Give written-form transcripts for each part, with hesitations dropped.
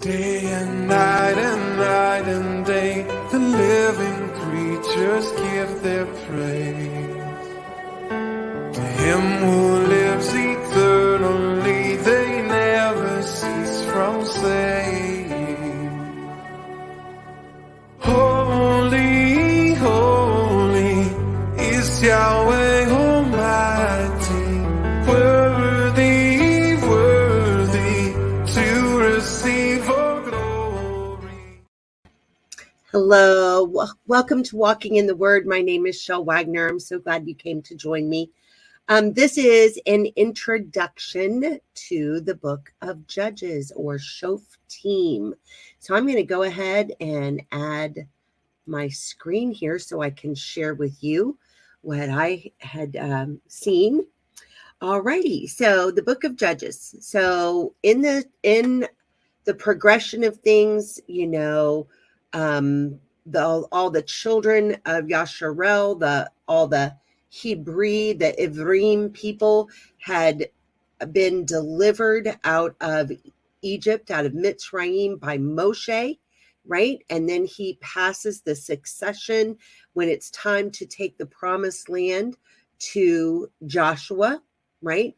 Day and night and day, the living creatures give their praise. To him who lives eternally, they never cease from saying, Holy, holy is Yahweh Almighty, worthy, worthy to receive all glory. Hello, welcome to Walking in the Word. My name is Chelle Wagner. I'm so glad you came to join me. This is an introduction to the book of Judges, or Shoftim. So I'm going to go ahead and add my screen here so I can share with you what I had seen. Alrighty, so the book of Judges. So in the progression of things, you know, all the children of Yasharel, all the Hebrew, the Ivrim people had been delivered out of Egypt, out of Mitzrayim by Moshe, right? And then he passes the succession when it's time to take the promised land to Joshua, right?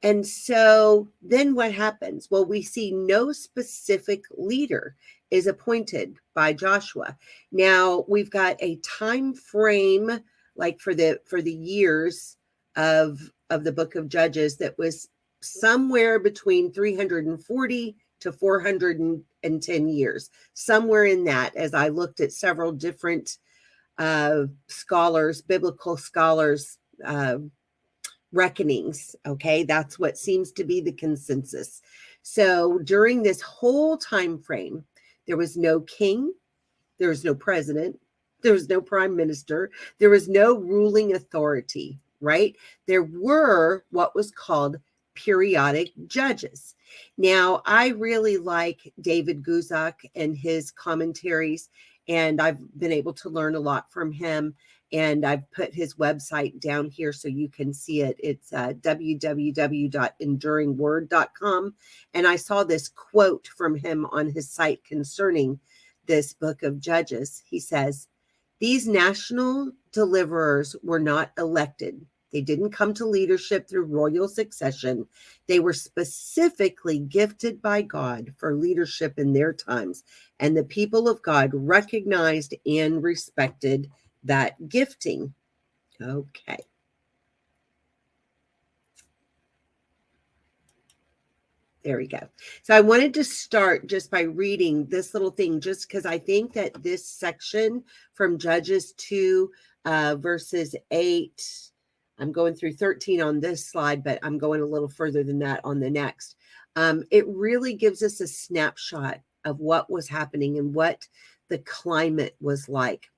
And so then what happens? Well, we see no specific leader is appointed by Joshua. Now we've got a time frame, like for the years of the book of Judges, that was somewhere between 340 to 410 years, somewhere in that, as I looked at several different scholars, biblical scholars, reckonings. Okay, that's what seems to be the consensus. So during this whole time frame, there was no king, there was no president, there was no prime minister, there was no ruling authority, right? There were what was called periodic judges. Now, I really like David Guzak and his commentaries, and I've been able to learn a lot from him. And I've put his website down here so you can see it. It's www.enduringword.com. And I saw this quote from him on his site concerning this book of Judges. He says, "These national deliverers were not elected. They didn't come to leadership through royal succession. They were specifically gifted by God for leadership in their times. And the people of God recognized and respected that gifting." Okay. There we go. So I wanted to start just by reading this little thing, just because I think that this section from Judges 2, verses 8, I'm going through 13 on this slide, but I'm going a little further than that on the next. It really gives us a snapshot of what was happening and what the climate was like.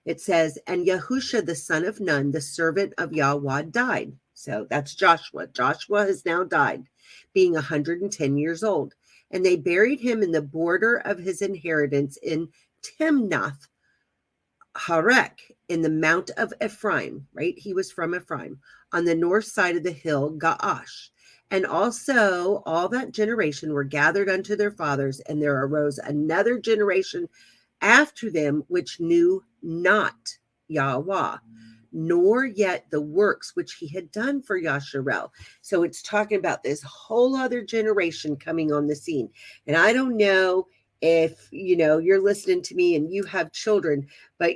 It says, "And Yahusha, the son of Nun, the servant of yahuah, died." So that's Joshua. Joshua has now died, being 110 years old. "And they buried him in the border of his inheritance in Timnath Harek, in the Mount of Ephraim," right? He was from Ephraim, "on the north side of the hill Gaash. And also all that generation were gathered unto their fathers, and there arose another generation after them which knew not yahuah, nor yet the works which he had done for Yasharel." So it's talking about this whole other generation coming on the scene. And I don't know if, you're listening to me and you have children, but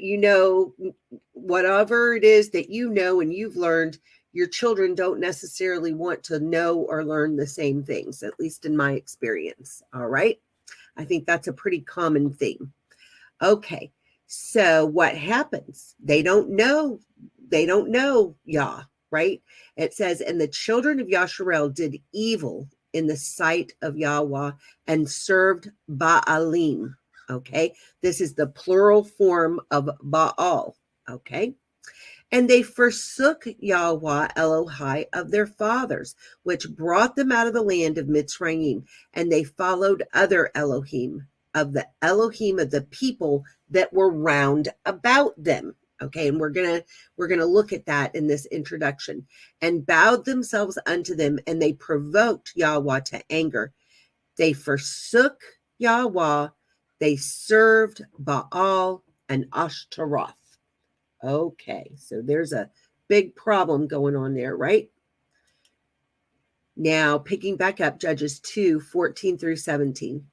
whatever it is that and you've learned, your children don't necessarily want to know or learn the same things, at least in my experience. All right. I think that's a pretty common theme. Okay, so what happens? They don't know Yah, right? It says, "And the children of Yasharel did evil in the sight of Yahuah and served Baalim." Okay, this is the plural form of Baal. Okay, "And they forsook Yahuah Elohai of their fathers, which brought them out of the land of Mitzrayim, and they followed other Elohim, of the Elohim of the people that were round about them." Okay, and we're gonna look at that in this introduction. "And bowed themselves unto them, and they provoked Yahuah to anger. They forsook Yahweh, they served Baal and Ashtaroth. Okay, so there's a big problem going on there, right? Now, picking back up, Judges 2:14 through 17.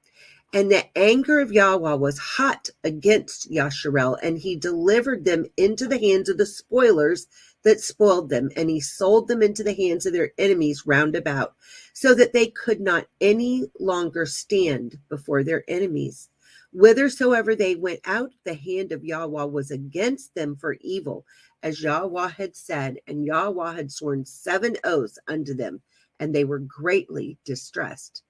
And the anger of Yahweh was hot against Yasharel, and he delivered them into the hands of the spoilers that spoiled them, and he sold them into the hands of their enemies round about, so that they could not any longer stand before their enemies. Whithersoever they went out, the hand of Yahweh was against them for evil, as Yahweh had said, and Yahweh had sworn 7 oaths unto them, and they were greatly distressed.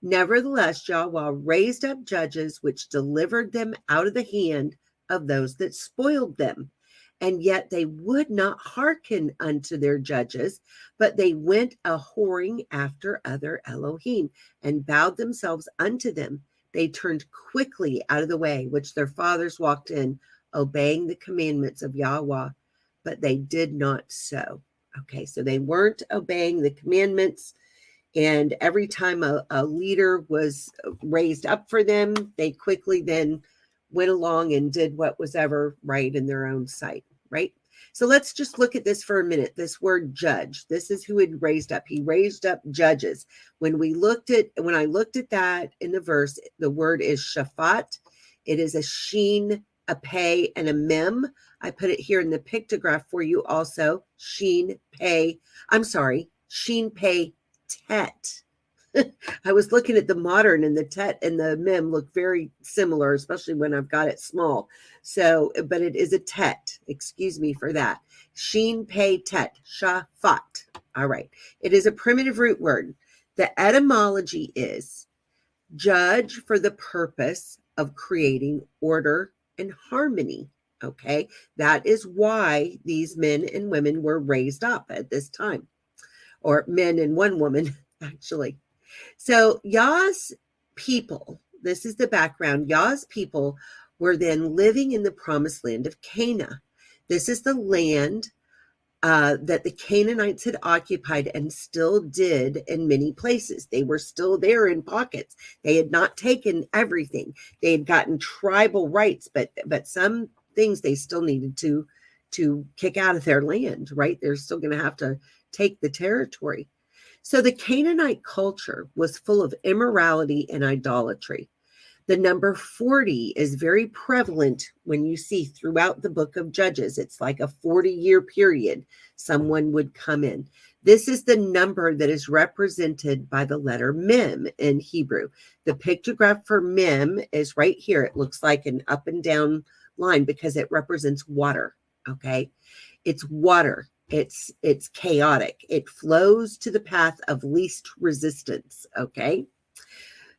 Nevertheless, Yahweh raised up judges which delivered them out of the hand of those that spoiled them. And yet they would not hearken unto their judges, but they went a whoring after other Elohim and bowed themselves unto them. They turned quickly out of the way which their fathers walked in, obeying the commandments of Yahweh, but they did not so. Okay, so they weren't obeying the commandments. And every time a leader was raised up for them, they quickly then went along and did what was ever right in their own sight, right? So let's just look at this for a minute. This word judge, this is who had raised up. He raised up judges. When I looked at that in the verse, the word is shaphat. It is a sheen, a pay, and a mem. I put it here in the pictograph for you also. Sheen, pay, tet. I was looking at the modern, and the tet and the mem look very similar, especially when I've got it small. So, but it is a tet. Excuse me for that. Sheen, pei, tet, shaphat. All right. It is a primitive root word. The etymology is judge for the purpose of creating order and harmony. Okay. That is why these men and women were raised up at this time, or men and one woman, actually. So Yah's people, this is the background, Yah's people were then living in the promised land of Canaan. This is the land that the Canaanites had occupied and still did in many places. They were still there in pockets. They had not taken everything. They had gotten tribal rights, but some things they still needed to kick out of their land, right? They're still going to have to take the territory. So the Canaanite culture was full of immorality and idolatry. The number 40 is very prevalent when you see throughout the book of Judges. It's like a 40-year period someone would come in. This is the number that is represented by the letter mem in Hebrew. The pictograph for mem is right here. It looks like an up and down line because it represents water, okay? It's water. It's chaotic. It flows to the path of least resistance, okay?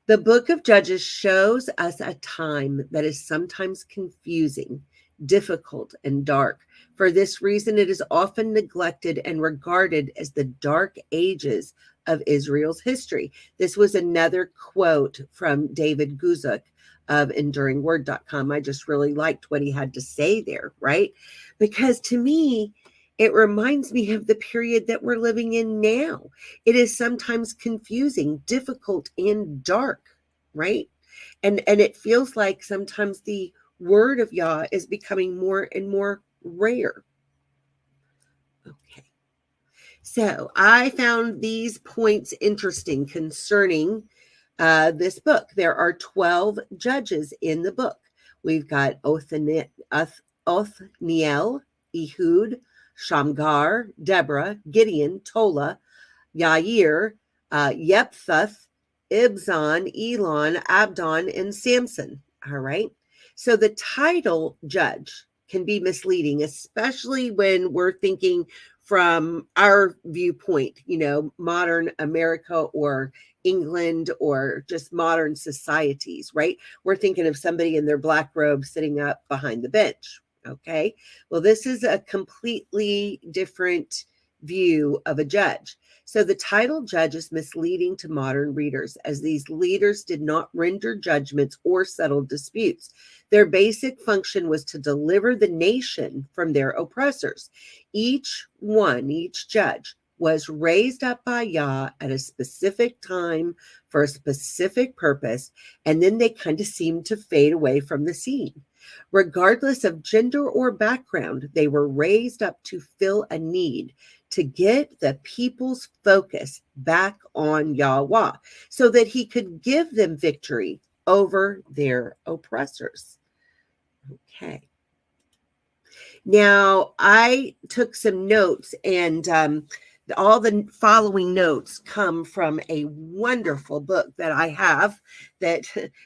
The book of Judges shows us a time that is sometimes confusing, difficult, and dark. For this reason, it is often neglected and regarded as the dark ages of Israel's history. This was another quote from David Guzik of EnduringWord.com. I just really liked what he had to say there, right? Because to me, it reminds me of the period that we're living in now. It is sometimes confusing, difficult, and dark, right? And it feels like sometimes the word of Yah is becoming more and more rare. Okay. So I found these points interesting concerning this book. There are 12 judges in the book. We've got Othniel, Ehud, Shamgar, Deborah, Gideon, Tola, Yair, Yhvh, Ibzan, Elon, Abdon, and Samson. All right. So the title judge can be misleading, especially when we're thinking from our viewpoint, modern America or England or just modern societies, right? We're thinking of somebody in their black robe sitting up behind the bench. Okay. Well, this is a completely different view of a judge. So the title judge is misleading to modern readers, as these leaders did not render judgments or settle disputes. Their basic function was to deliver the nation from their oppressors. Each judge was raised up by Yah at a specific time for a specific purpose, and then they kind of seemed to fade away from the scene. Regardless of gender or background, they were raised up to fill a need, to get the people's focus back on Yahuah so that he could give them victory over their oppressors. Okay. Now, I took some notes, and all the following notes come from a wonderful book that I have that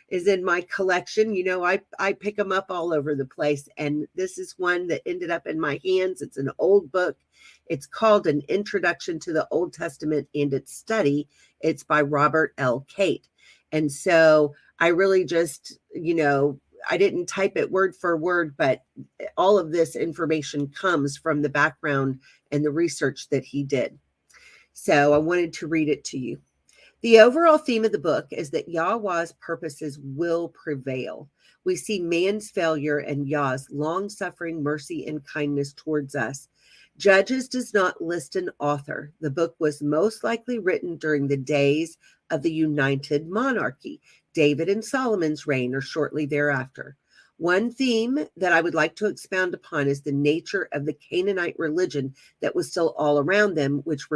is in my collection. You know, I pick them up all over the place, and this is one that ended up in my hands. It's an old book. It's called An Introduction to the Old Testament and Its Study. It's by Robert L. Cate. And so I really just, I didn't type it word for word, but all of this information comes from the background and the research that he did. So I wanted to read it to you. The overall theme of the book is that Yahuah's purposes will prevail. We see man's failure and Yah's long-suffering mercy and kindness towards us. Judges does not list an author. The book was most likely written during the days of the United Monarchy, David and Solomon's reign, or shortly thereafter. One theme that I would like to expound upon is the nature of the Canaanite religion that was still all around them, which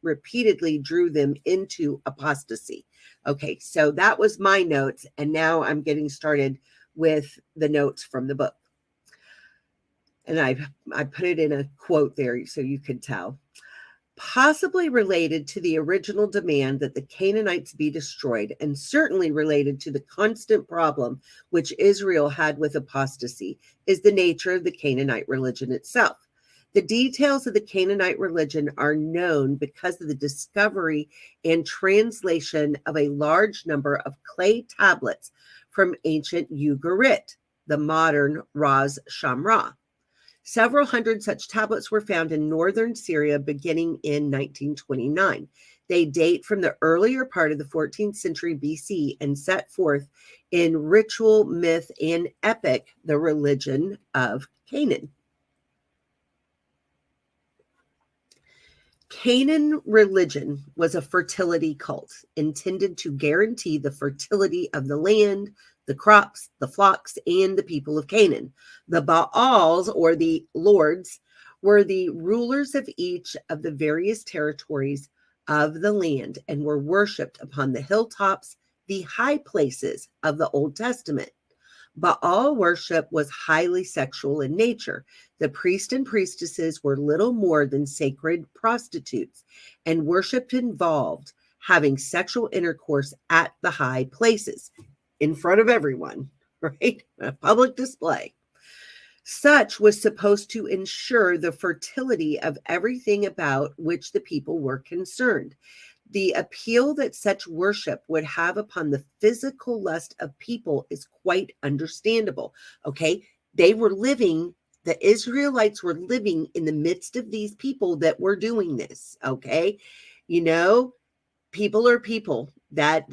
repeatedly drew them into apostasy. Okay, so that was my notes, and now I'm getting started with the notes from the book. And I put it in a quote there so you could tell. Possibly related to the original demand that the Canaanites be destroyed, and certainly related to the constant problem which Israel had with apostasy, is the nature of the Canaanite religion itself. The details of the Canaanite religion are known because of the discovery and translation of a large number of clay tablets from ancient Ugarit, the modern Ras Shamra. Several hundred such tablets were found in northern Syria beginning in 1929. They date from the earlier part of the 14th century BC and set forth in ritual, myth, and epic the religion of Canaan. Canaan religion was a fertility cult intended to guarantee the fertility of the land, the crops, the flocks, and the people of Canaan. The Baals, or the lords, were the rulers of each of the various territories of the land and were worshipped upon the hilltops, the high places of the Old Testament. Baal worship was highly sexual in nature. The priests and priestesses were little more than sacred prostitutes, and worship involved having sexual intercourse at the high places in front of everyone, right? A public display. Such was supposed to ensure the fertility of everything about which the people were concerned. The appeal that such worship would have upon the physical lust of people is quite understandable. Okay, the Israelites were living in the midst of these people that were doing this. Okay, people are people. That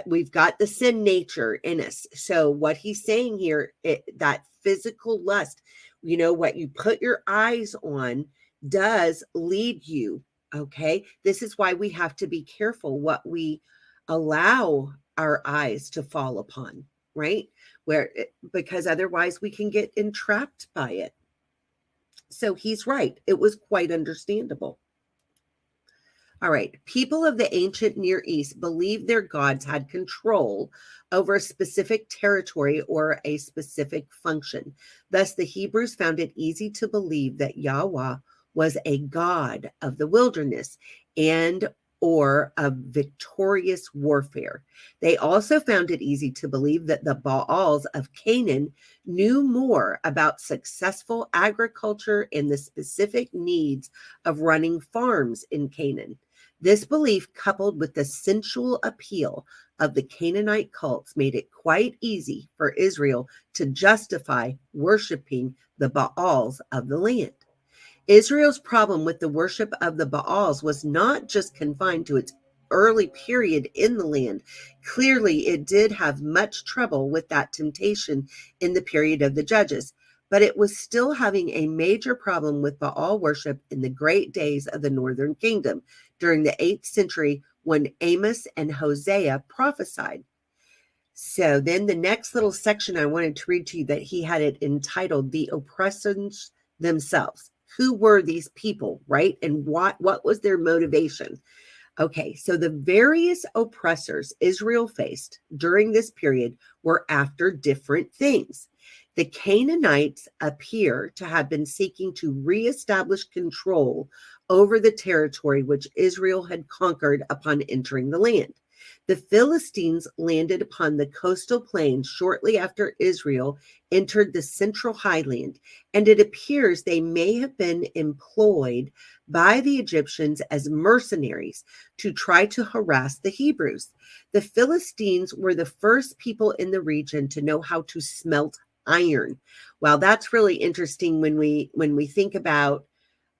we've got the sin nature in us. So what he's saying here, that physical lust, what you put your eyes on does lead you. Okay, this is why we have to be careful what we allow our eyes to fall upon, right? Because otherwise we can get entrapped by it. So he's right. It was quite understandable. All right. People of the ancient Near East believed their gods had control over a specific territory or a specific function. Thus, the Hebrews found it easy to believe that Yahuah was a god of the wilderness and or of victorious warfare. They also found it easy to believe that the Baals of Canaan knew more about successful agriculture and the specific needs of running farms in Canaan. This belief, coupled with the sensual appeal of the Canaanite cults, made it quite easy for Israel to justify worshiping the Baals of the land. Israel's problem with the worship of the Baals was not just confined to its early period in the land. Clearly, it did have much trouble with that temptation in the period of the Judges. but it was still having a major problem with Baal worship in the great days of the northern kingdom during the 8th century when Amos and Hosea prophesied. So then the next little section I wanted to read to you, that he had it entitled The Oppressors Themselves. Who were these people, right? And what was their motivation? Okay, so the various oppressors Israel faced during this period were after different things. The Canaanites appear to have been seeking to reestablish control over the territory which Israel had conquered upon entering the land. The Philistines landed upon the coastal plain shortly after Israel entered the central highland, and it appears they may have been employed by the Egyptians as mercenaries to try to harass the Hebrews. The Philistines were the first people in the region to know how to smelt iron. Well, that's really interesting when we think about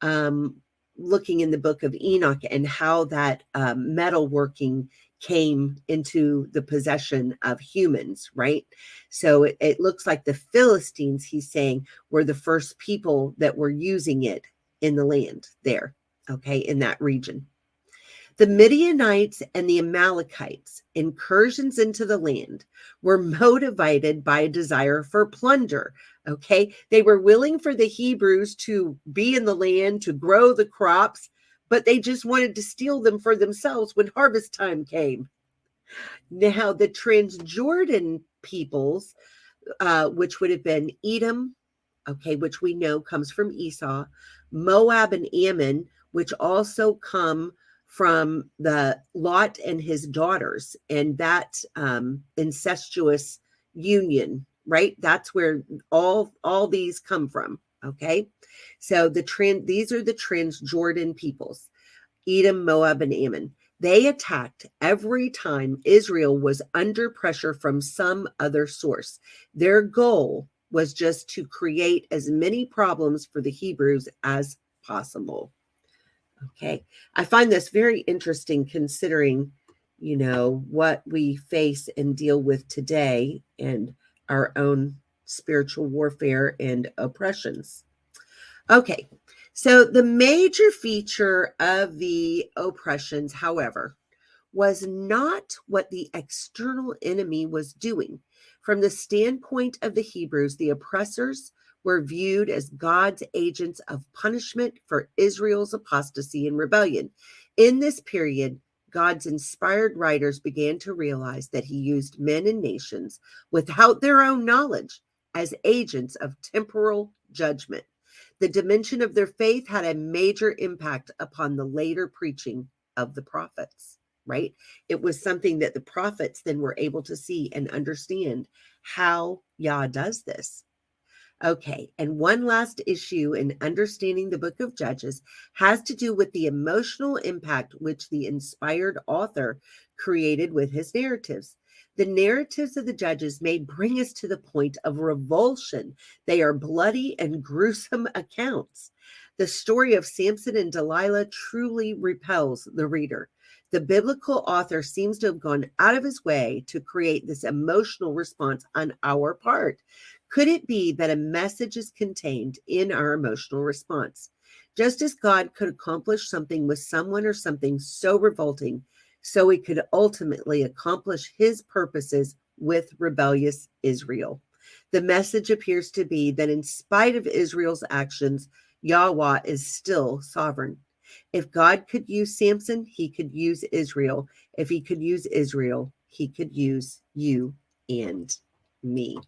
looking in the book of Enoch and how that metalworking came into the possession of humans, right? So it looks like the Philistines, he's saying, were the first people that were using it in the land there, okay, in that region. The Midianites and the Amalekites' incursions into the land were motivated by a desire for plunder, okay? They were willing for the Hebrews to be in the land, to grow the crops, but they just wanted to steal them for themselves when harvest time came. Now, the Transjordan peoples, which would have been Edom, okay, which we know comes from Esau, Moab and Ammon, which also come from the Lot and his daughters, and that incestuous union, right? That's where all these come from, okay? So these are the Transjordan peoples, Edom, Moab, and Ammon. They attacked every time Israel was under pressure from some other source. Their goal was just to create as many problems for the Hebrews as possible. Okay, I find this very interesting considering, what we face and deal with today and our own spiritual warfare and oppressions. Okay, so the major feature of the oppressions, however, was not what the external enemy was doing. From the standpoint of the Hebrews, the oppressors were viewed as God's agents of punishment for Israel's apostasy and rebellion. In this period, God's inspired writers began to realize that he used men and nations without their own knowledge as agents of temporal judgment. The dimension of their faith had a major impact upon the later preaching of the prophets, right? It was something that the prophets then were able to see and understand how Yah does this. Okay, and one last issue in understanding the book of Judges has to do with the emotional impact which the inspired author created with his narratives. The narratives of the Judges may bring us to the point of revulsion. They are bloody and gruesome accounts. The story of Samson and Delilah truly repels the reader. The biblical author seems to have gone out of his way to create this emotional response on our part. Could it be that a message is contained in our emotional response? Just as God could accomplish something with someone or something so revolting, so he could ultimately accomplish his purposes with rebellious Israel. The message appears to be that in spite of Israel's actions, Yahuah is still sovereign. If God could use Samson, he could use Israel. If he could use Israel, he could use you and me.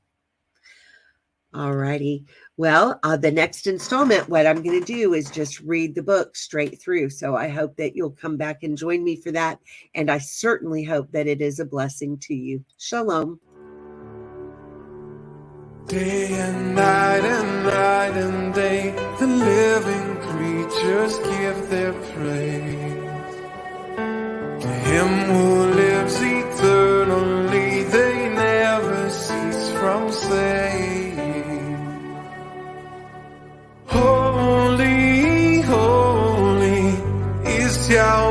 Alrighty. Well, the next installment, what I'm going to do is just read the book straight through. So I hope that you'll come back and join me for that. And I certainly hope that it is a blessing to you. Shalom. Day and night and day, the living creatures give their praise to him who lives eternally. They never cease from saying, holy, holy is Yahweh.